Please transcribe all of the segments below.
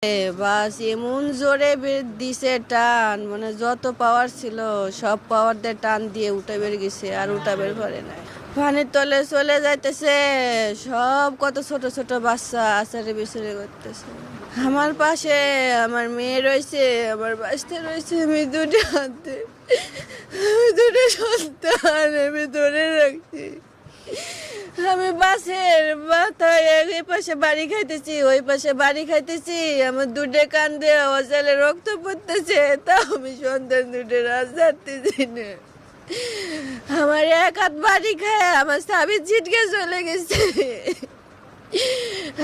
বাস এমন জোরে দিছে টান, মানে যত পাওয়ার ছিল সব পাওয়ার দিয়ে টান দিয়ে উঠে বের গেছে, আর উঠা বের পারে না। পানির তলে চলে যাইতেছে। সব কত ছোট ছোট বাচ্চা আচারে বিচরে করতেছে। আমার পাশে আমার মেয়ে রয়েছে, আমার বাচ্চা রয়েছে। আমি দুটো হাতে, আমি দুটো সন্তান আমি ধরে রাখছি। আমি বাসের মাথায় এই পাশে বাড়ি খাইতেছি, ওই পাশে বাড়ি খাইতেছি। আমার দুধে কান্দে অজালে রক্ত পড়তেছে, তাও আমি সন্তান দুধে রাজ ছাড়তেছি না। আমার এক হাত বাড়ি খায় আমার স্বামী ছিটকে চলে গেছে।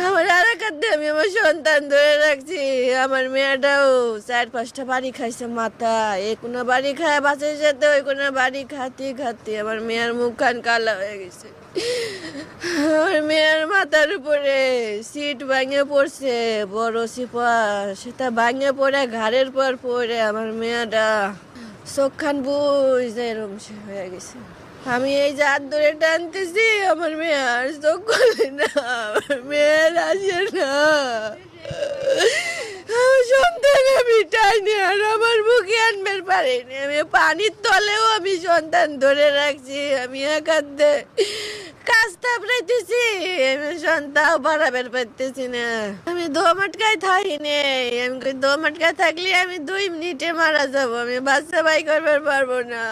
আমার আর এক হাত দিয়ে আমি আমার সন্তান ধরে রাখছি। আমার মেয়েটাও 4-5টা বাড়ি খাইছে মাথা। এ কোনো বাড়ি খায় বাঁচার সাথে, ওই কোনো বাড়ি খাতে খাতে আমার মেয়ের মুখ খান কালা হয়ে গেছে। আমার মেয়ের মাথার উপরে সিট ভাঙে পড়ছে, বড় সিপা, সেটা ভাঙে পড়ে ঘাড়ের পর পড়ে আমার মেয়েটা চোখখান বুঝে এরম হয়ে গেছে। আমি এই যে হাত ধরে টানতেছি, আমার মেয়ে আর চোখ খুলে না, আমার মেয়ের আসে না। আমার সন্তান আমি টাইনি আর আমার বুকে আনবার পারিনি। আমি পানির তলেও আমি সন্তান ধরে রাখছি। আমি এক হাত দিয়ে কাজ তাপড়াইতেছি, আমি সন্তান বাড়াবার পারতেছি না। আমি দোমাটকায় থাকি নেই। আমি দোমাটকায় থাকলে আমি 2 মিনিটে মারা যাব। আমি বাচ্চা বাই করবার পারবো না।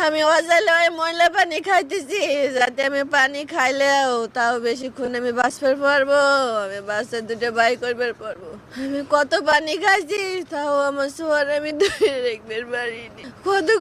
আমি অজালে ওই ময়লা পানি খাইতেছি, যাতে আমি পানি খাইলেও তাও বেশিক্ষণ আমি বাঁচবার পারবো, আমি বাচ্চা দুটো বাই করবার পারবো। আমি কত পানি খাইছি, তাও আমার সোয়ার আমি ধরে রাখবার পারিনি। কত